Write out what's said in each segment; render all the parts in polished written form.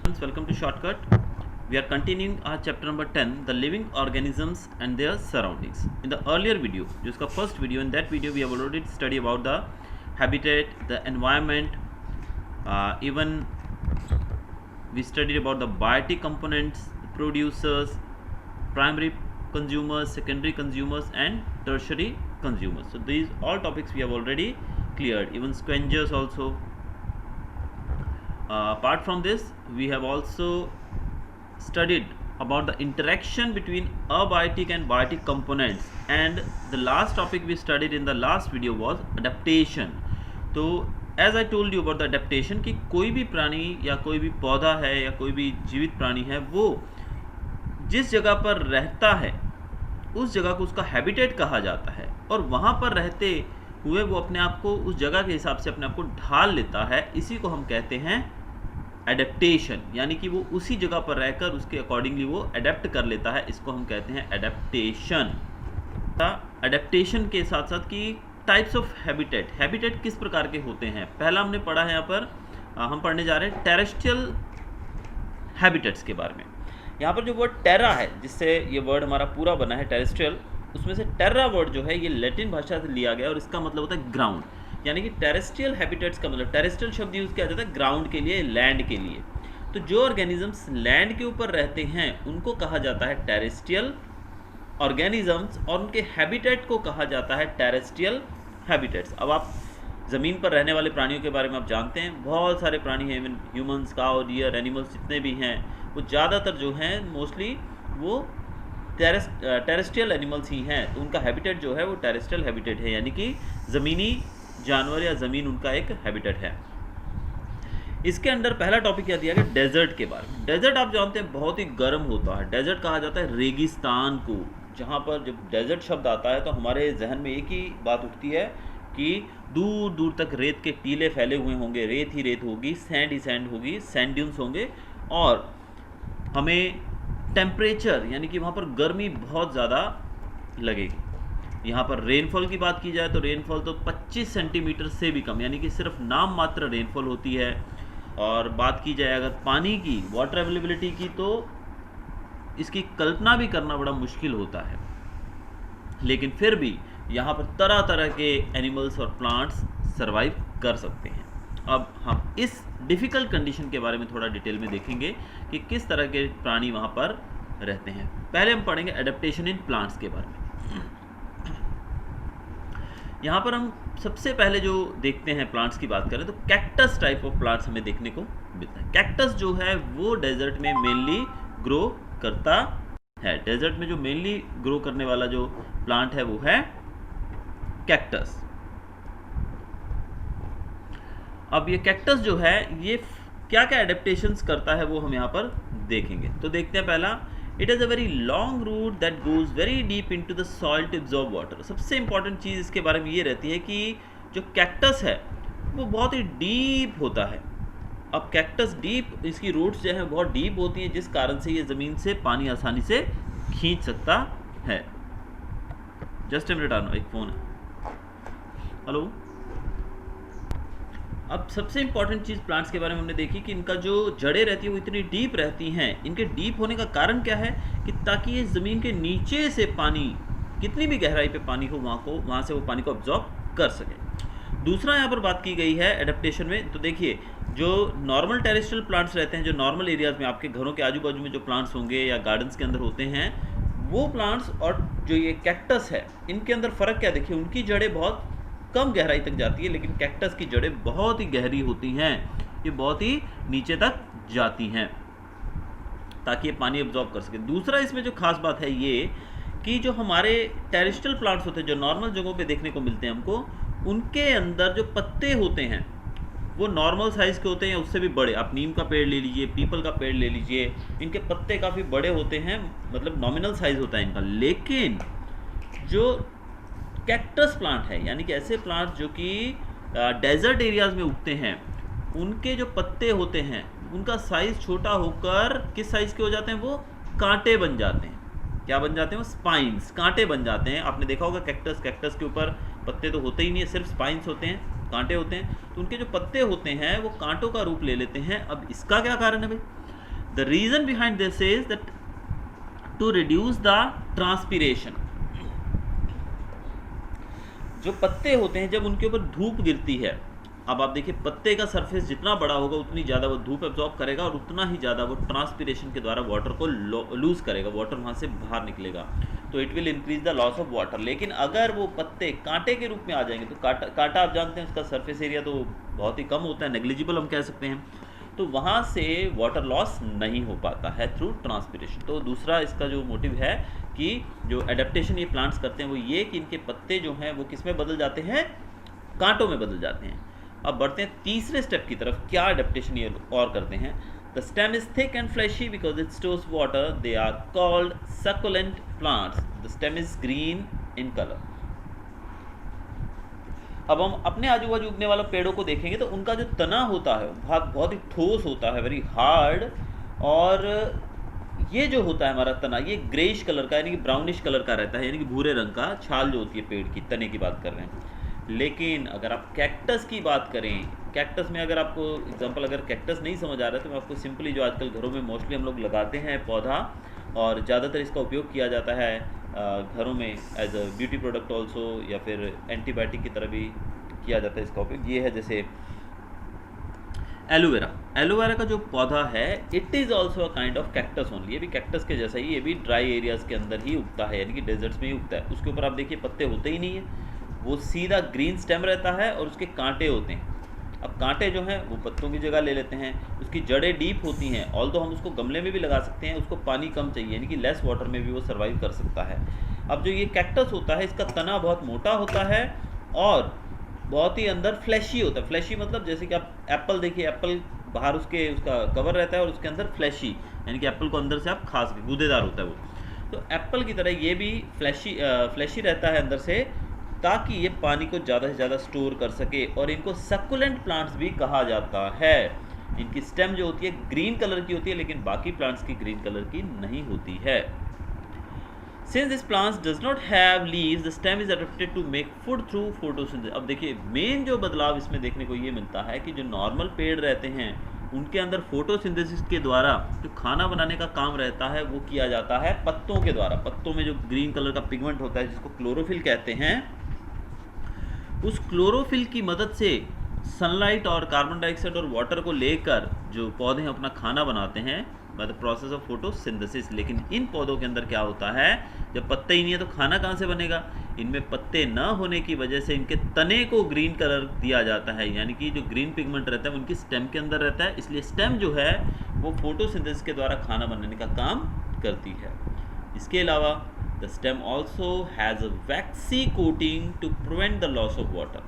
Welcome to Shortcut. We are continuing our chapter number 10, the living organisms and their surroundings. In the earlier video, just the first video, in that video we have already studied about the habitat, the environment, even we studied about the biotic components, the producers, primary consumers, secondary consumers and tertiary consumers. So these all topics we have already cleared, even scavengers also. Apart from this, we have also studied about the interaction between abiotic and biotic components, and the last topic we studied in the last video was adaptation. तो as I told you about the adaptation कि कोई भी प्राणी या कोई भी पौधा है या कोई भी जीवित प्राणी है, वो जिस जगह पर रहता है उस जगह को उसका हैबिटेट कहा जाता है, और वहाँ पर रहते हुए वो अपने आप को उस जगह के हिसाब से अपने आप को ढाल लेता है। इसी को हम कहते हैं एडेप्टेशन, यानी कि वो उसी जगह पर रहकर उसके अकॉर्डिंगली वो अडेप्ट कर लेता है। इसको हम कहते हैं एडेप्टेशन। एडेप्टेशन के साथ साथ कि टाइप्स ऑफ हैबिटेट, हैबिटेट किस प्रकार के होते हैं, पहला हमने पढ़ा है। यहाँ पर हम पढ़ने जा रहे हैं टेरेस्ट्रियल हैबिटेट्स के बारे में। यहाँ पर जो वर्ड टेरा है, जिससे ये वर्ड हमारा पूरा बना है टेरेस्ट्रियल, उसमें से टेरा वर्ड जो है ये लैटिन भाषा से लिया गया और इसका मतलब होता है ग्राउंड, यानी कि टेरेस्ट्रियल हैबिटेट्स का मतलब, टेरेस्ट्रियल शब्द यूज़ किया जाता है ग्राउंड के लिए, लैंड के लिए। तो जो ऑर्गेनिजम्स लैंड के ऊपर रहते हैं उनको कहा जाता है टेरेस्ट्रियल ऑर्गेनिजम्स, और उनके हैबिटेट को कहा जाता है टेरेस्ट्रियल हैबिटेट्स। अब आप ज़मीन पर रहने वाले प्राणियों के बारे में आप जानते हैं, बहुत सारे प्राणी हैं, even humans, cow, deer, animals जितने भी हैं, वो ज़्यादातर जो हैं मोस्टली वो टेरेस्ट्रियल एनिमल्स ही हैं। तो उनका हैबिटेट जो है वो टेरेस्ट्रियल हैबिटेट है, यानी कि ज़मीनी जानवर या ज़मीन उनका एक हैबिटेट है। इसके अंदर पहला टॉपिक क्या दिया गया, डेजर्ट के बारे में। डेजर्ट आप जानते हैं बहुत ही गर्म होता है। डेजर्ट कहा जाता है रेगिस्तान को। जहाँ पर जब डेजर्ट शब्द आता है तो हमारे जहन में एक ही बात उठती है कि दूर दूर तक रेत के टीले फैले हुए होंगे, रेत ही रेत होगी, सैंड ही सैंड होगी, सैंड ड्यून्स होंगे, और हमें टेम्परेचर यानी कि वहाँ पर गर्मी बहुत ज़्यादा लगेगी। यहाँ पर रेनफॉल की बात की जाए तो रेनफॉल तो 25 सेंटीमीटर से भी कम, यानी कि सिर्फ नाम मात्र रेनफॉल होती है। और बात की जाए अगर पानी की, वाटर अवेलेबिलिटी की, तो इसकी कल्पना भी करना बड़ा मुश्किल होता है। लेकिन फिर भी यहाँ पर तरह तरह के एनिमल्स और प्लांट्स सरवाइव कर सकते हैं। अब हम इस डिफ़िकल्ट कंडीशन के बारे में थोड़ा डिटेल में देखेंगे कि किस तरह के प्राणी वहाँ पर रहते हैं। पहले हम पढ़ेंगे एडेप्टेशन इन प्लांट्स के बारे में। यहाँ पर हम सबसे पहले जो देखते हैं, प्लांट्स की बात करें तो कैक्टस टाइप ऑफ प्लांट्स हमें देखने को मिलता है। कैक्टस जो है वो डेजर्ट में मेनली ग्रो करता है। डेजर्ट में जो मेनली ग्रो करने वाला जो प्लांट है वो है कैक्टस। अब ये कैक्टस जो है ये क्या क्या एडेप्टेशंस करता है वो हम यहाँ पर देखेंगे। तो देखते हैं पहला, it is a very long root that goes very deep into the soil to absorb water. सबसे इंपॉर्टेंट चीज़ इसके बारे में ये रहती है कि जो कैक्टस है वो बहुत ही डीप होता है। अब कैक्टस डीप, इसकी रूट्स जो है बहुत डीप होती हैं, जिस कारण से ये ज़मीन से पानी आसानी से खींच सकता है। जस्ट ए मिनट, आना एक फ़ोन है। हेलो। अब सबसे इंपॉर्टेंट चीज़ प्लांट्स के बारे में हमने देखी कि इनका जो जड़ें रहती है वो इतनी डीप रहती हैं। इनके डीप होने का कारण क्या है कि ताकि ये ज़मीन के नीचे से पानी, कितनी भी गहराई पे पानी हो, वहाँ से वो पानी को अब्जॉर्ब कर सके। दूसरा यहाँ पर बात की गई है एडेप्टेशन में, तो देखिए जो नॉर्मल टेरेस्ट्रियल प्लांट्स रहते हैं, जो नॉर्मल एरियाज़ में आपके घरों के आजू बाजू में जो प्लांट्स होंगे या गार्डन्स के अंदर होते हैं, वो प्लांट्स और जो ये कैक्टस है, इनके अंदर फ़र्क क्या, देखिए उनकी जड़ें बहुत कम गहराई तक जाती है, लेकिन कैक्टस की जड़ें बहुत ही गहरी होती हैं। ये बहुत ही नीचे तक जाती हैं ताकि ये पानी अब्जॉर्ब कर सके। दूसरा इसमें जो खास बात है ये कि जो हमारे टेरेस्ट्रियल प्लांट्स होते हैं, जो नॉर्मल जगहों पे देखने को मिलते हैं हमको, उनके अंदर जो पत्ते होते हैं वो नॉर्मल साइज़ के होते हैं या उससे भी बड़े। आप नीम का पेड़ ले लीजिए, पीपल का पेड़ ले लीजिए, इनके पत्ते काफ़ी बड़े होते हैं, मतलब नॉमिनल साइज़ होता है इनका। लेकिन जो कैक्टस प्लांट है, यानी कि ऐसे प्लांट जो कि डेजर्ट एरियाज़ में उगते हैं, उनके जो पत्ते होते हैं उनका साइज़ छोटा होकर किस साइज़ के हो जाते हैं, वो कांटे बन जाते हैं। क्या बन जाते हैं, वो स्पाइंस, कांटे बन जाते हैं। आपने देखा होगा कैक्टस के ऊपर पत्ते तो होते ही नहीं है, सिर्फ स्पाइंस होते हैं, कांटे होते हैं। तो उनके जो पत्ते होते हैं वो कांटों का रूप ले लेते हैं। अब इसका क्या कारण है भाई, the reason behind this is that to reduce the transpiration. जो पत्ते होते हैं जब उनके ऊपर धूप गिरती है, अब आप देखिए पत्ते का सरफेस जितना बड़ा होगा उतनी ज़्यादा वो धूप एब्जॉर्ब करेगा और उतना ही ज़्यादा वो ट्रांसपीरेशन के द्वारा वाटर को लूज करेगा, वाटर वहाँ से बाहर निकलेगा, तो it will increase the loss of water. लेकिन अगर वो पत्ते कांटे के रूप में आ जाएंगे, तो कांटा आप जानते हैं उसका सरफेस एरिया तो बहुत ही कम होता है, नेग्लिजिबल हम कह सकते हैं, तो वहाँ से वाटर लॉस नहीं हो पाता है थ्रू ट्रांसपीरेशन। तो दूसरा इसका जो मोटिव है कि जो एडेप्टेशन ये प्लांट्स करते हैं वो ये कि इनके पत्ते जो हैं वो किस में बदल जाते हैं, कांटों में बदल जाते हैं। अब बढ़ते हैं तीसरे स्टेप की तरफ, क्या एडेप्टेशन ये और करते हैं। The stem is thick and fleshy because it stores water, they are called succulent plants, the stem is green in colour. अब हम अपने आजू बाजू उगने वाले पेड़ों को देखेंगे तो उनका जो तना होता है बहुत ही ठोस होता है, वेरी हार्ड, और ये जो होता है हमारा तना ये ग्रेइश कलर का यानी कि ब्राउनिश कलर का रहता है, यानी कि भूरे रंग का छाल जो होती है पेड़ की, तने की बात कर रहे हैं। लेकिन अगर आप कैक्टस की बात करें, कैक्टस में अगर आपको एग्जांपल, अगर कैक्टस नहीं समझ आ रहा है तो मैं आपको सिंपली जो आजकल घरों में मोस्टली हम लोग लगाते हैं पौधा, और ज़्यादातर इसका उपयोग किया जाता है घरों में as a beauty product also, या फिर एंटीबायोटिक की तरह भी किया जाता है इसका उपयोग। ये है जैसे एलोवेरा। एलोवेरा का जो पौधा है it is also a kind of cactus only, ये भी कैक्टस के जैसा ही, ये भी ड्राई एरियाज़ के अंदर ही उगता है, यानी कि डेजर्ट्स में ही उगता है। उसके ऊपर आप देखिए पत्ते होते ही नहीं है, वो सीधा ग्रीन स्टेम रहता है और उसके कांटे होते हैं। अब कांटे जो हैं वो पत्तों की जगह ले लेते हैं, उसकी जड़ें डीप होती हैं, ऑल्दो हम उसको गमले में भी लगा सकते हैं, उसको पानी कम चाहिए, यानी कि लेस वाटर में भी वो सर्वाइव कर सकता है। अब जो ये कैक्टस होता है इसका तना बहुत मोटा होता है और बहुत ही अंदर फ्लैशी होता है। फ्लैशी मतलब जैसे कि आप एप्पल देखिए, एप्पल बाहर उसका कवर रहता है और उसके अंदर फ्लैशी, यानी कि एप्पल को अंदर से आप खा सके, गूदेदार होता है वो। तो एप्पल की तरह ये भी फ्लैशी रहता है अंदर से, ताकि ये पानी को ज़्यादा से ज़्यादा स्टोर कर सके, और इनको सक्युलेंट प्लांट्स भी कहा जाता है। इनकी स्टेम जो होती है ग्रीन कलर की होती है, लेकिन बाकी प्लांट्स की ग्रीन कलर की नहीं होती है। Since this plant does not have leaves, the stem is adapted to make food through photosynthesis। अब देखिए मेन जो बदलाव इसमें देखने को ये मिलता है कि जो नॉर्मल पेड़ रहते हैं उनके अंदर फोटोसिंथेसिस के द्वारा जो खाना बनाने का काम रहता है वो किया जाता है पत्तों के द्वारा। पत्तों में जो ग्रीन कलर का पिगमेंट होता है जिसको क्लोरोफिल कहते हैं, उस क्लोरोफिल की मदद से सनलाइट और कार्बन डाइऑक्साइड और वाटर को लेकर जो पौधे अपना खाना बनाते हैं by the process of photosynthesis. लेकिन इन पौधों के अंदर क्या होता है, जब पत्ते ही नहीं है तो खाना कहाँ से बनेगा। इनमें पत्ते न होने की वजह से इनके तने को ग्रीन कलर दिया जाता है, यानी कि जो ग्रीन पिगमेंट रहता है उनकी स्टेम के अंदर रहता है, इसलिए स्टेम जो है वो फोटोसिंथेसिस के द्वारा खाना बनाने का काम करती है। इसके अलावा the stem also has a waxy coating to prevent the loss of water.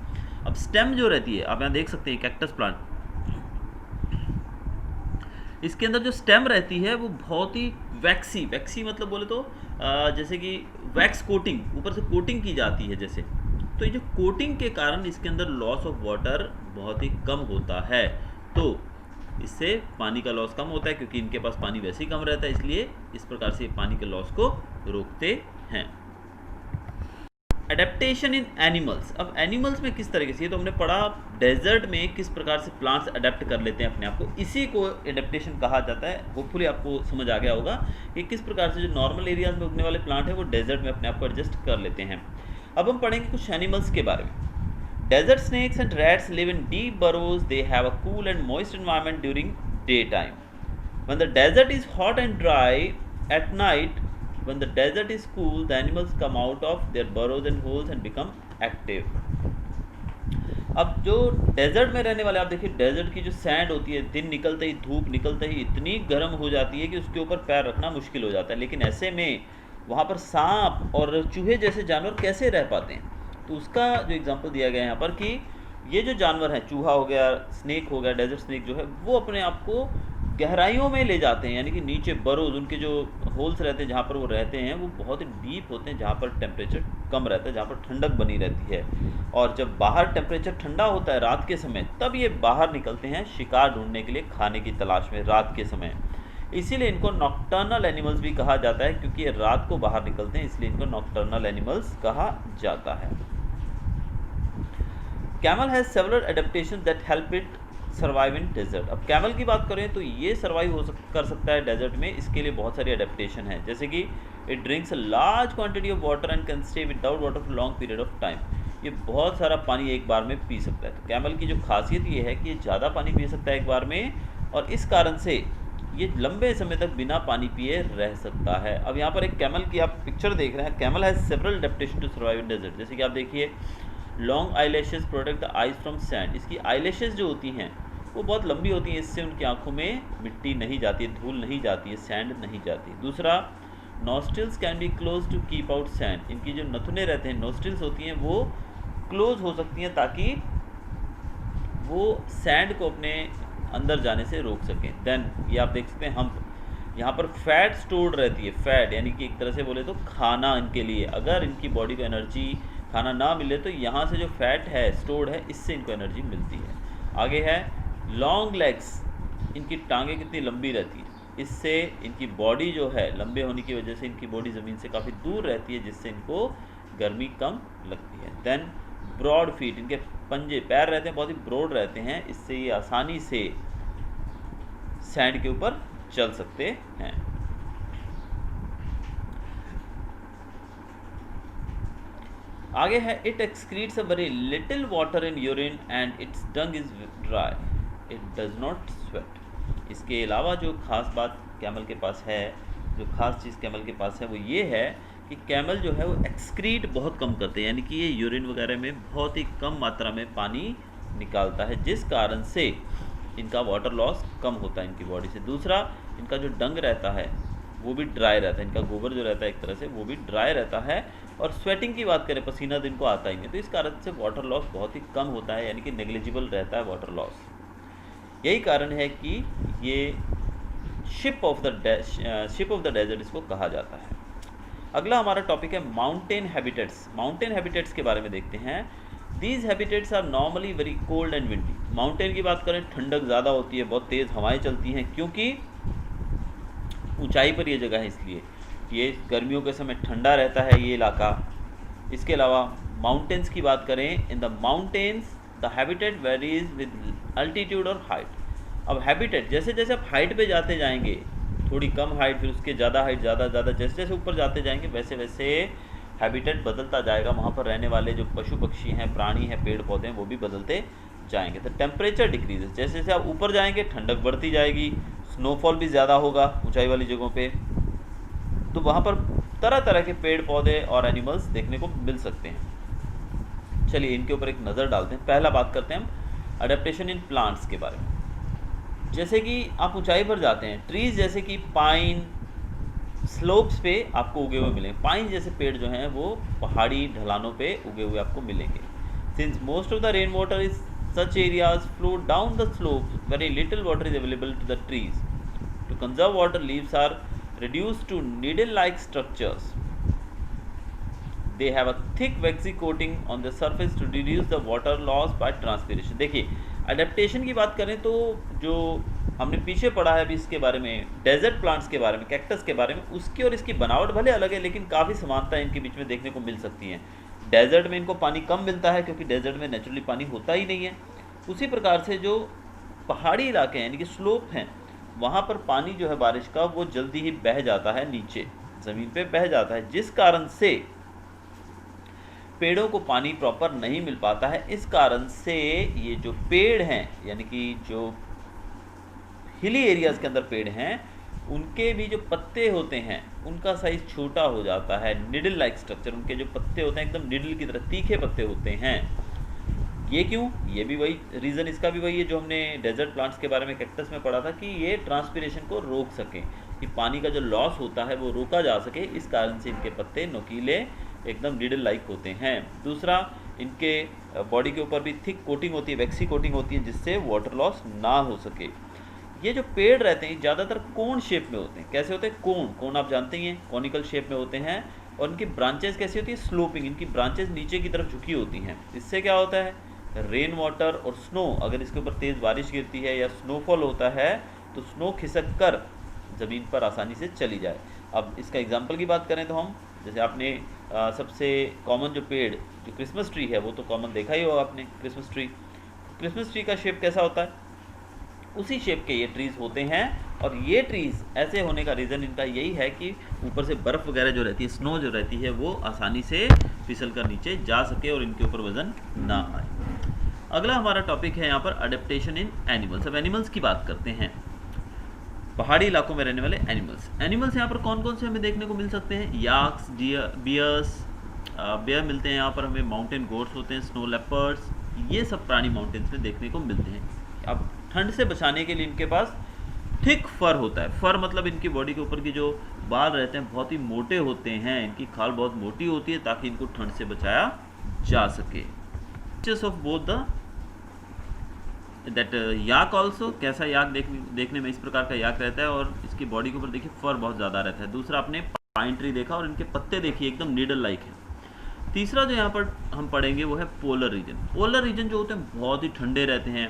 अब स्टेम जो रहती है, आप यहाँ देख सकते हैं कैक्टस प्लांट, इसके अंदर जो स्टेम रहती है वो बहुत ही वैक्सी मतलब बोले तो जैसे कि वैक्स कोटिंग, ऊपर से कोटिंग की जाती है जैसे, तो ये जो कोटिंग के कारण इसके अंदर लॉस ऑफ वाटर बहुत ही कम होता है। तो इससे पानी का लॉस कम होता है, क्योंकि इनके पास पानी वैसे ही कम रहता है, इसलिए इस प्रकार से पानी के लॉस को रोकते हैं। एडेप्टेशन इन एनिमल्स। अब एनिमल्स में किस तरीके से, ये तो हमने पढ़ा डेजर्ट में किस प्रकार से प्लांट्स अडेप्ट कर लेते हैं अपने आप को, इसी को एडेप्टेशन कहा जाता है। होपफुली आपको समझ आ गया होगा कि किस प्रकार से जो नॉर्मल एरियाज में उगने वाले प्लांट है वो डेजर्ट में अपने आप को एडजस्ट कर लेते हैं। अब हम पढ़ेंगे कुछ एनिमल्स के बारे में। Desert snakes and rats live in deep burrows. They have a cool and moist environment during daytime. When the desert is hot and dry at night, when the desert is cool, the animals come out of their burrows and holes and become active. अब जो desert में रहने वाले, आप देखिए desert की जो sand होती है दिन निकलते ही, धूप निकलते ही इतनी गर्म हो जाती है कि उसके ऊपर पैर रखना मुश्किल हो जाता है। लेकिन ऐसे में वहाँ पर सांप और चूहे जैसे जानवर कैसे रह पाते हैं, तो उसका जो एग्जांपल दिया गया है यहाँ पर कि ये जो जानवर है, चूहा हो गया, स्नेक हो गया, डेजर्ट स्नेक जो है वो अपने आप को गहराइयों में ले जाते हैं, यानी कि नीचे बरोज, उनके जो होल्स रहते हैं जहाँ पर वो रहते हैं वो बहुत ही डीप होते हैं, जहाँ पर टेम्परेचर कम रहता है, जहाँ पर ठंडक बनी रहती है। और जब बाहर टेम्परेचर ठंडा होता है रात के समय, तब ये बाहर निकलते हैं शिकार ढूंढने के लिए, खाने की तलाश में रात के समय। इसीलिए इनको नॉक्टर्नल एनिमल्स भी कहा जाता है, क्योंकि ये रात को बाहर निकलते हैं, इसलिए इनको नॉक्टर्नल एनिमल्स कहा जाता है। Camel has several adaptations that help it survive in desert. अब कैमल की बात करें तो ये सर्वाइव कर सकता है डेजर्ट में। इसके लिए बहुत सारी अडेप्टेशन है, जैसे कि it drinks a large quantity of water and can stay without water for long period of time. ये बहुत सारा पानी एक बार में पी सकता है। तो कैमल की जो खासियत ये है कि ये ज़्यादा पानी पी सकता है एक बार में, और इस कारण से ये लंबे समय तक बिना पानी पिए रह सकता है। अब यहाँ पर एक कैमल की आप पिक्चर देख रहे हैं। Camel has several adaptation to survive in desert. जैसे कि आप देखिए, long eyelashes protect the eyes from sand. इसकी आईलैशेस जो होती हैं वो बहुत लंबी होती हैं, इससे उनकी आंखों में मिट्टी नहीं जाती है, धूल नहीं जाती है, सैंड नहीं जाती। दूसरा, nostrils can be close to keep out sand. इनकी जो नथुने रहते हैं, नॉस्ट्रिल्स होती हैं, वो क्लोज हो सकती हैं ताकि वो सैंड को अपने अंदर जाने से रोक सकें। देन ये आप देख सकते हैं, हम यहाँ पर फैट स्टोर्ड रहती है। फैट यानी कि एक तरह से बोले तो खाना इनके लिए, अगर इनकी बॉडी को एनर्जी खाना ना मिले तो यहाँ से जो फैट है स्टोर्ड है, इससे इनको एनर्जी मिलती है। आगे है लॉन्ग लेग्स। इनकी टांगें कितनी लंबी रहती है, इससे इनकी बॉडी जो है लंबे होने की वजह से इनकी बॉडी ज़मीन से काफ़ी दूर रहती है, जिससे इनको गर्मी कम लगती है। Then broad feet. इनके पंजे पैर रहते हैं बहुत ही ब्रॉड रहते हैं, इससे ये आसानी से सैंड के ऊपर चल सकते हैं। आगे है it excretes a very little water in urine and it's Dang is dry, it does not sweat. इसके अलावा जो खास बात कैमल के पास है, जो खास चीज़ कैमल के पास है, वो ये है कि कैमल जो है वो एक्सक्रीट बहुत कम करते हैं, यानी कि ये यूरिन वगैरह में बहुत ही कम मात्रा में पानी निकालता है, जिस कारण से इनका वाटर लॉस कम होता है इनकी बॉडी से। दूसरा, इनका जो डंग रहता है वो भी ड्राई रहता है। इनका गोबर जो रहता है एक तरह से वो भी ड्राई रहता है। और स्वेटिंग की बात करें, पसीना दिन को आता ही नहीं, तो इस कारण से वाटर लॉस बहुत ही कम होता है, यानी कि नेग्लिजिबल रहता है वाटर लॉस। यही कारण है कि ये शिप ऑफ द डेजर्ट इसको कहा जाता है। अगला हमारा टॉपिक है माउंटेन हैबिटेट्स। माउंटेन हैबिटेट्स के बारे में देखते हैं। These habitats are normally very cold and windy. Mountain की बात करें, ठंडक ज़्यादा होती है, बहुत तेज़ हवाएं चलती हैं, क्योंकि ऊंचाई पर ये जगह है, इसलिए ये गर्मियों के समय ठंडा रहता है ये इलाका। इसके अलावा माउंटेन्स की बात करें, in the mountains the habitat varies with altitude और हाइट। अब हैबिटेट, जैसे जैसे आप हाइट पे जाते जाएंगे, थोड़ी कम हाइट, फिर उसके ज़्यादा हाइट, ज़्यादा जैसे जैसे ऊपर जाते जाएंगे वैसे वैसे हैबिटेट बदलता जाएगा। वहाँ पर रहने वाले जो पशु पक्षी हैं, प्राणी हैं, पेड़ पौधे हैं, वो भी बदलते जाएंगे। तो टेम्परेचर डिक्रीजेस, जैसे जैसे आप ऊपर जाएंगे ठंडक बढ़ती जाएगी, स्नोफॉल भी ज़्यादा होगा ऊंचाई वाली जगहों पे, तो वहाँ पर तरह तरह के पेड़ पौधे और एनिमल्स देखने को मिल सकते हैं। चलिए इनके ऊपर एक नज़र डालते हैं। पहला बात करते हैं हम अडेप्टेशन इन प्लांट्स के बारे में। जैसे कि आप ऊंचाई पर जाते हैं, ट्रीज़ जैसे कि पाइन स्लोप्स पे आपको उगे हुए मिलेंगे। पाइन जैसे पेड़ जो हैं वो पहाड़ी ढलानों पे उगे हुए आपको मिलेंगे। Since most of the rain water is such areas flow down the slopes, very little water is available to the trees. To conserve water, leaves are reduced to needle-like structures. They have a thick waxy coating on the surface to reduce the water loss by transpiration. देखिए, adaptation की बात करें तो जो हमने पीछे पढ़ा है अभी इसके बारे में, डेजर्ट प्लांट्स के बारे में, कैक्टस के बारे में, उसकी और इसकी बनावट भले अलग है, लेकिन काफ़ी समानता इनके बीच में देखने को मिल सकती है। डेजर्ट में इनको पानी कम मिलता है क्योंकि डेजर्ट में नेचुरली पानी होता ही नहीं है। उसी प्रकार से जो पहाड़ी इलाके हैं यानी कि स्लोप हैं, वहाँ पर पानी जो है बारिश का वो जल्दी ही बह जाता है, नीचे ज़मीन पे बह जाता है, जिस कारण से पेड़ों को पानी प्रॉपर नहीं मिल पाता है। इस कारण से ये जो पेड़ हैं यानी कि जो हिली एरियाज़ के अंदर पेड़ हैं, उनके भी जो पत्ते होते हैं उनका साइज़ छोटा हो जाता है। निडल लाइक स्ट्रक्चर, उनके जो पत्ते होते हैं एकदम निडल की तरह तीखे पत्ते होते हैं। ये क्यों? ये भी वही रीज़न, इसका भी वही है जो हमने डेजर्ट प्लांट्स के बारे में कैक्टस में पढ़ा था कि ये ट्रांसपिरेशन को रोक सकें, कि पानी का जो लॉस होता है वो रोका जा सके। इस कारण से इनके पत्ते नुकीले एकदम निडल लाइक होते हैं। दूसरा, इनके बॉडी के ऊपर भी थिक कोटिंग होती है, वैक्सी कोटिंग होती है, जिससे वाटर लॉस ना हो सके। ये जो पेड़ रहते हैं ज़्यादातर कोन शेप में होते हैं। कैसे होते हैं? कोन आप जानते ही हैं, कॉनिकल शेप में होते हैं। और इनकी ब्रांचेस कैसी होती है? स्लोपिंग। इनकी ब्रांचेस नीचे की तरफ झुकी होती हैं। इससे क्या होता है? रेन वाटर और स्नो, अगर इसके ऊपर तेज़ बारिश गिरती है या स्नोफॉल होता है तो स्नो खिसक कर ज़मीन पर आसानी से चली जाए। अब इसका एग्जांपल की बात करें तो हम, जैसे आपने सबसे कॉमन जो पेड़ जो क्रिसमस ट्री है वो तो कॉमन देखा ही होगा आपने। क्रिसमस ट्री का शेप कैसा होता है? उसी शेप के ये ट्रीज़ होते हैं। और ये ट्रीज़ ऐसे होने का रीज़न इनका यही है कि ऊपर से बर्फ़ वगैरह जो रहती है, स्नो जो रहती है, वो आसानी से फिसल कर नीचे जा सके और इनके ऊपर वज़न ना आए। अगला हमारा टॉपिक है यहाँ पर अडेप्टेशन इन एनिमल्स। अब एनिमल्स की बात करते हैं, पहाड़ी इलाकों में रहने वाले एनिमल्स। एनिमल्स यहाँ पर कौन कौन से हमें देखने को मिल सकते हैं? याक्स, बियर्स, बेयर मिलते हैं यहाँ पर हमें, माउंटेन गोट्स होते हैं, स्नो लेपर्ड्स, ये सब प्राणी माउंटेन्स में देखने को मिलते हैं। अब ठंड से बचाने के लिए इनके पास थिक फर होता है। फर मतलब इनकी बॉडी के ऊपर की जो बाल रहते हैं बहुत ही मोटे होते हैं, इनकी खाल बहुत मोटी होती है ताकि इनको ठंड से बचाया जा सके। Of both the that yak also, कैसा याक देखने में इस प्रकार का याक रहता है और इसकी बॉडी के ऊपर देखिए फर बहुत ज़्यादा रहता है। दूसरा आपने पाइन ट्री देखा और इनके पत्ते देखिए एकदम नीडल लाइक है। तीसरा जो यहाँ पर हम पढ़ेंगे वो है पोलर रीजन। पोलर रीजन जो होते हैं बहुत ही ठंडे रहते हैं।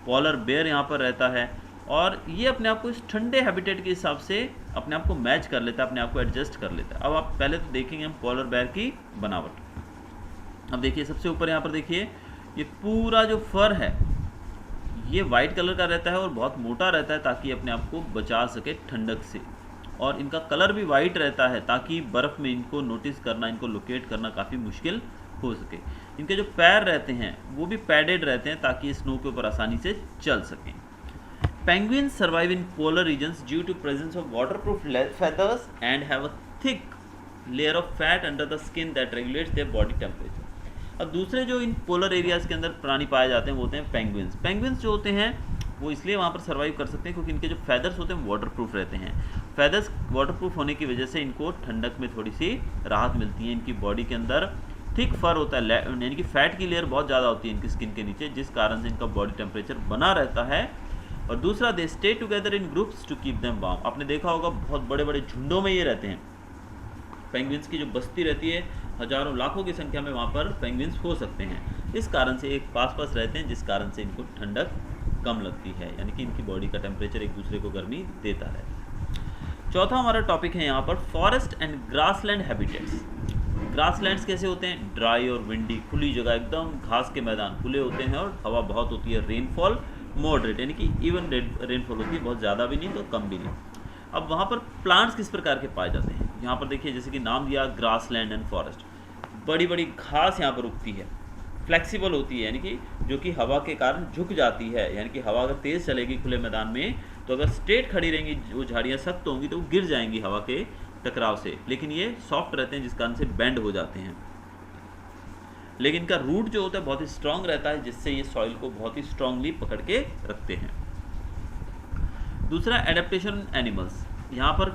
पोलर बेयर यहाँ पर रहता है और ये अपने आप को इस ठंडे हैबिटेट के हिसाब से अपने आप को मैच कर लेता है, अपने आप को एडजस्ट कर लेता है। अब आप पहले तो देखेंगे हम पोलर बेयर की बनावट। अब देखिए सबसे ऊपर यहाँ पर देखिए ये पूरा जो फर है ये वाइट कलर का रहता है और बहुत मोटा रहता है ताकि अपने आप को बचा सके ठंडक से। और इनका कलर भी वाइट रहता है ताकि बर्फ़ में इनको नोटिस करना, इनको लोकेट करना काफ़ी मुश्किल हो सके। इनके जो पैर रहते हैं वो भी पैडेड रहते हैं ताकि स्नो के ऊपर आसानी से चल सकें। Penguins survive in polar regions due to presence of waterproof feathers and have a thick layer of fat under the skin that regulates their body temperature. अब दूसरे जो इन पोलर एरियाज़ के अंदर प्राणी पाए जाते हैं वो होते हैं पेंगुइन्स। पेंगुइन्स जो होते हैं वो इसलिए वहाँ पर सर्वाइव कर सकते हैं क्योंकि इनके जो फैदर्स होते हैं वाटरप्रूफ रहते हैं। फैदर्स वाटरप्रूफ होने की वजह से इनको ठंडक में थोड़ी सी राहत मिलती है। इनकी बॉडी के अंदर थिक फर होता है, यानी कि फैट की लेयर बहुत ज़्यादा होती है इनकी स्किन के नीचे, जिस कारण से इनका बॉडी टेम्परेचर बना रहता है। और दूसरा, they stay together in groups to keep them warm. आपने देखा होगा बहुत बड़े बड़े झुंडों में ये रहते हैं। पेंगुइन्स की जो बस्ती रहती है, हजारों लाखों की संख्या में वहाँ पर पेंगुइन्स हो सकते हैं। इस कारण से एक पास पास रहते हैं जिस कारण से इनको ठंडक कम लगती है, यानी कि इनकी बॉडी का टेम्परेचर एक दूसरे को गर्मी देता है। चौथा हमारा टॉपिक है यहाँ पर forest and grassland habitats. Grasslands कैसे होते हैं? ड्राई और विंडी, खुली जगह, एकदम घास के मैदान खुले होते हैं और हवा बहुत होती है। रेनफॉल मॉडरेट, यानी कि इवन रेनफॉल होती है, बहुत ज़्यादा भी नहीं तो कम भी नहीं। अब वहाँ पर प्लांट्स किस प्रकार के पाए जाते हैं? यहाँ पर देखिए जैसे कि नाम दिया ग्रासलैंड एंड फॉरेस्ट, बड़ी बड़ी घास यहाँ पर उगती है, फ्लेक्सिबल होती है, यानी कि जो कि हवा के कारण झुक जाती है। यानी कि हवा अगर तेज़ चलेगी खुले मैदान में तो अगर स्ट्रेट खड़ी रहेंगी वो झाड़ियाँ सख्त होंगी तो वो गिर जाएंगी हवा के टकराव से, लेकिन ये सॉफ्ट रहते हैं जिस कारण से बेंड हो जाते हैं। लेकिन इनका रूट जो होता है बहुत ही स्ट्रांग रहता है जिससे ये सॉइल को बहुत ही स्ट्रांगली पकड़ के रखते हैं। दूसरा, एडेप्टेशन एनिमल्स। यहाँ पर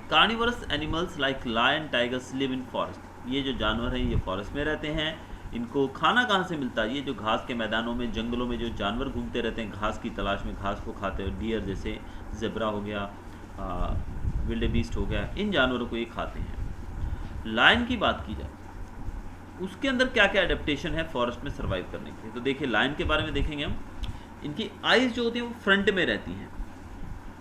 carnivorous animals like lion, tigers live in forest. ये जो जानवर हैं ये फॉरेस्ट में रहते हैं। इनको खाना कहाँ से मिलता है? ये जो घास के मैदानों में, जंगलों में जो जानवर घूमते रहते हैं घास की तलाश में, घास को खाते हैं, डियर जैसे ज़ेब्रा हो गया, विल्ड बीस्ट हो गया, इन जानवरों को ये खाते हैं। लायन की बात की जाए उसके अंदर क्या क्या एडेप्टेशन है फॉरेस्ट में सर्वाइव करने के लिए, तो देखिए लायन के बारे में देखेंगे हम। इनकी आइज़ जो होती है वो फ्रंट में रहती हैं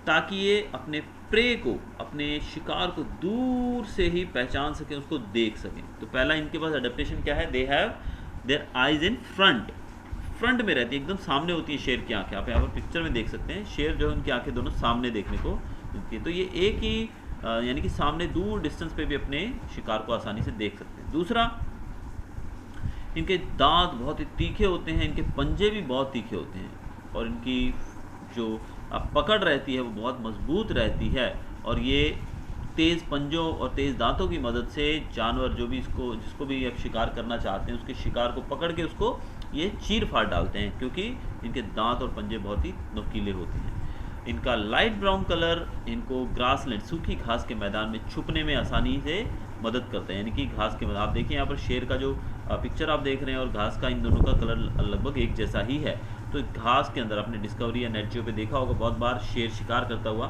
ताकि ये अपने प्रे को, अपने शिकार को दूर से ही पहचान सकें, उसको देख सकें। तो पहला इनके पास एडेप्टेशन क्या है? They have their eyes in front में रहती है, एकदम सामने होती है शेर की आंखें। आप यहाँ पर पिक्चर में देख सकते हैं शेर जो है उनकी आंखें दोनों सामने देखने को मिलती है। तो ये एक ही यानी कि सामने दूर डिस्टेंस पे भी अपने शिकार को आसानी से देख सकते हैं। दूसरा, इनके दांत बहुत ही तीखे होते हैं, इनके पंजे भी बहुत तीखे होते हैं और इनकी जो पकड़ रहती है वो बहुत मजबूत रहती है। और ये तेज़ पंजों और तेज़ दांतों की मदद से जानवर जो भी जिसको भी आप शिकार करना चाहते हैं उसके शिकार को पकड़ के उसको ये चीर फाड़ डालते हैं, क्योंकि इनके दांत और पंजे बहुत ही नुकीले होते हैं। इनका लाइट ब्राउन कलर इनको ग्रासलैंड, सूखी घास के मैदान में छुपने में आसानी से मदद करता है। यानी कि घास के मैदान, आप देखिए यहाँ पर शेर का जो पिक्चर आप देख रहे हैं और घास का, इन दोनों का कलर लगभग एक जैसा ही है। तो घास के अंदर आपने डिस्कवरी या नेट जियो पे देखा होगा बहुत बार शेर शिकार करता हुआ।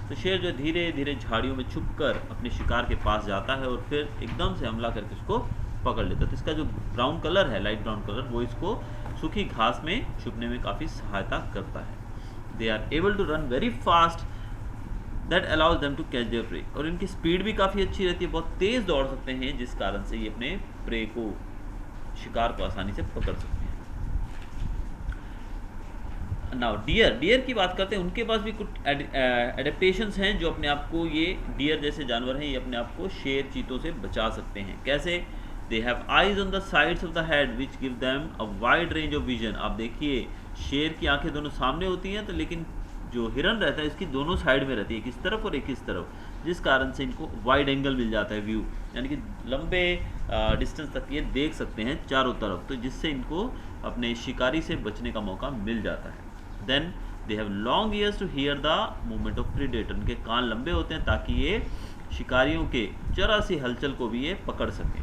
तो शेर जो धीरे धीरे झाड़ियों में छुपकर अपने शिकार के पास जाता है और फिर एकदम से हमला करके उसको पकड़ लेता है। तो इसका जो ब्राउन कलर है, लाइट ब्राउन कलर, वो इसको सूखी घास में छुपने में काफ़ी सहायता करता है। They are able to run very fast that allows them to catch their prey. और इनकी स्पीड भी काफ़ी अच्छी रहती है, बहुत तेज़ दौड़ सकते हैं जिस कारण से ये अपने प्रे को, शिकार को आसानी से पकड़ सकते हैं। नाउ डियर की बात करते हैं, उनके पास भी कुछ एडेप्टेशंस हैं जो अपने आप को, ये डियर जैसे जानवर हैं, ये अपने आप को शेर चीतों से बचा सकते हैं। कैसे? They have eyes on the sides of the head which give them a wide range of vision. आप देखिए शेर की आंखें दोनों सामने होती हैं, तो लेकिन जो हिरन रहता है इसकी दोनों साइड में रहती है, एक इस तरफ और एक इस तरफ, जिस कारण से इनको वाइड एंगल मिल जाता है व्यू, यानी कि लंबे डिस्टेंस तक ये देख सकते हैं चारों तरफ, तो जिससे इनको अपने शिकारी से बचने का मौका मिल जाता है। Then they have long ears to hear the movement of predator. उनके कान लंबे होते हैं ताकि ये शिकारियों के जरा सी हलचल को भी ये पकड़ सकें।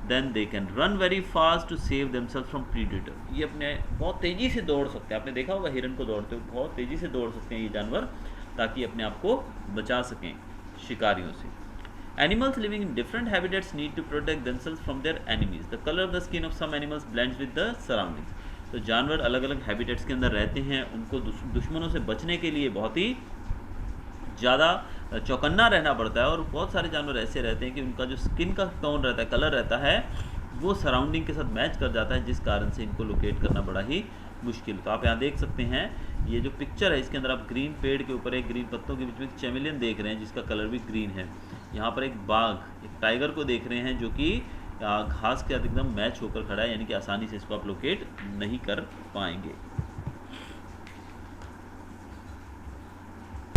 Then they can run very fast to save themselves from predator. ये अपने बहुत तेज़ी से दौड़ सकते हैं, आपने देखा होगा हिरन को दौड़ते हुए, बहुत तेज़ी से दौड़ सकते हैं ये जानवर, ताकि अपने आप को बचा सकें शिकारियों से। Animals living in different habitats need to protect themselves from their enemies. The color of the skin of some animals blends with the surroundings. तो जानवर अलग अलग हैबिटेट्स के अंदर रहते हैं, उनको दुश्मनों से बचने के लिए बहुत ही ज़्यादा चौकन्ना रहना पड़ता है, और बहुत सारे जानवर ऐसे रहते हैं कि उनका जो स्किन का टोन रहता है, कलर रहता है, वो सराउंडिंग के साथ मैच कर जाता है, जिस कारण से इनको लोकेट करना बड़ा ही मुश्किल। तो आप यहाँ देख सकते हैं ये जो पिक्चर है, इसके अंदर आप ग्रीन पेड़ के ऊपर एक ग्रीन पत्तों के बीच में एक चैमेलियन देख रहे हैं जिसका कलर भी ग्रीन है। यहाँ पर एक बाघ, एक टाइगर को देख रहे हैं जो कि घास के साथ एकदम मैच होकर खड़ा है, यानी कि आसानी से इसको आप लोकेट नहीं कर पाएंगे।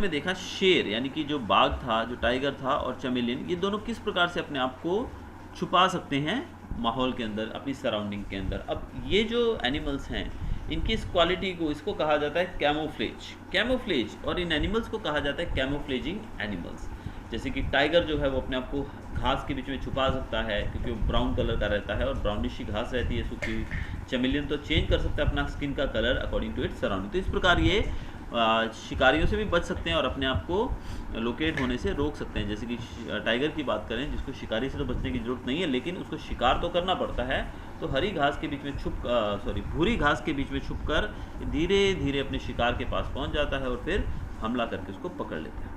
में देखा शेर, यानी कि जो बाघ था, जो टाइगर था, और चैमेलियन, ये दोनों किस प्रकार से अपने आप को छुपा सकते हैं माहौल के अंदर, अपनी सराउंडिंग के अंदर। अब ये जो एनिमल्स हैं, इनकी इस क्वालिटी को, इसको कहा जाता है कैमोफ्लेज, और इन एनिमल्स को कहा जाता है कैमोफ्लेजिंग एनिमल्स। जैसे कि टाइगर जो है वो अपने आप को घास के बीच में छुपा सकता है क्योंकि वो ब्राउन कलर का रहता है और ब्राउनिश घास रहती है सूखी हुई। चैमेलियन तो चेंज कर सकता है अपना स्किन का colour according to its surrounding. तो इस प्रकार ये शिकारियों से भी बच सकते हैं और अपने आप को लोकेट होने से रोक सकते हैं। जैसे कि टाइगर की बात करें, जिसको शिकारी से तो बचने की ज़रूरत नहीं है, लेकिन उसको शिकार तो करना पड़ता है, तो हरी घास के बीच में भूरी घास के बीच में छुपकर धीरे धीरे अपने शिकार के पास पहुंच जाता है और फिर हमला करके उसको पकड़ लेता है।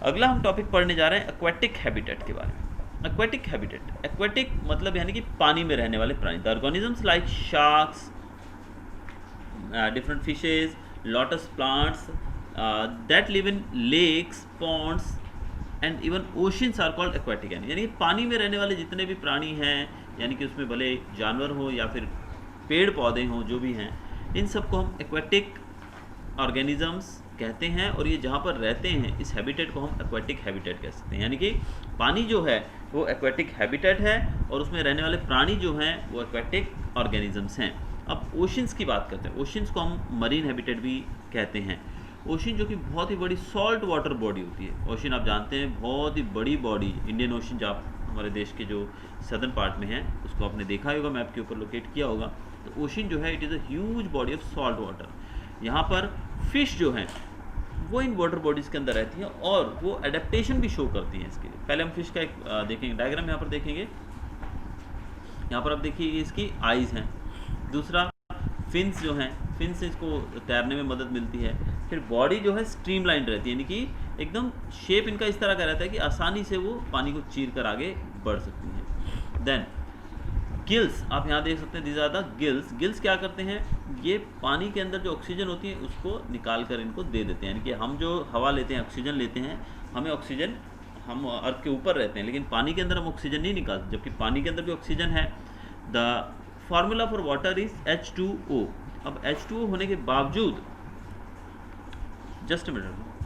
अगला हम टॉपिक पढ़ने जा रहे हैं एक्वेटिक हैबिटेट के बारे में। एक्वेटिक हैबिटेट, एक्वेटिक मतलब यानी कि पानी में रहने वाले प्राणी। The organisms like sharks, different fishes, lotus plants that live in lakes, ponds and even oceans are called aquatic animals। यानी पानी में रहने वाले जितने भी प्राणी हैं, यानी कि उसमें भले जानवर हो या फिर पेड़ पौधे हों, जो भी हैं, इन सबको हम एक्वेटिक ऑर्गेनिजम्स कहते हैं। और ये जहाँ पर रहते हैं, इस हैबिटेट को हम एक्वेटिक हैबिटेट कह सकते हैं। यानी कि पानी जो है वो एक्वेटिक हैबिटेट है और उसमें रहने वाले प्राणी जो हैं वो एक्वेटिक ऑर्गेनिजम्स हैं। अब ओशंस की बात करते हैं। ओशंस को हम मरीन हैबिटेट भी कहते हैं। ओशन जो कि बहुत ही बड़ी सॉल्ट वाटर बॉडी होती है। ओशन आप जानते हैं बहुत ही बड़ी बॉडी, इंडियन ओशन जो आप हमारे देश के जो सदर्न पार्ट में है उसको आपने देखा होगा, मैप के ऊपर लोकेट किया होगा। तो ओशन जो है it is a huge body of salt water. यहाँ पर फिश जो हैं वो इन वाटर बॉडीज़ के अंदर रहती हैं और वो एडेप्टेशन भी शो करती हैं इसके लिए। पहले हम फिश का एक देखेंगे डायग्राम, यहाँ पर देखेंगे। यहाँ पर आप देखिए इसकी आइज़ हैं। दूसरा फिन्स जो हैं, फिन्स से इसको तैरने में मदद मिलती है। फिर बॉडी जो है स्ट्रीमलाइन रहती है, यानी कि एकदम शेप इनका इस तरह का रहता है कि आसानी से वो पानी को चीर कर आगे बढ़ सकती हैं। देन गिल्स आप यहाँ देख सकते हैं, these are the gills. Gills क्या करते हैं, ये पानी के अंदर जो ऑक्सीजन होती है उसको निकाल कर इनको दे देते हैं। यानी कि हम जो हवा लेते हैं, ऑक्सीजन लेते हैं, हमें ऑक्सीजन, हम अर्थ के ऊपर रहते हैं लेकिन पानी के अंदर हम ऑक्सीजन नहीं निकालते, जबकि पानी के अंदर भी ऑक्सीजन है। The formula for water is H2O। अब H2O होने के बावजूद, जस्ट मिनट,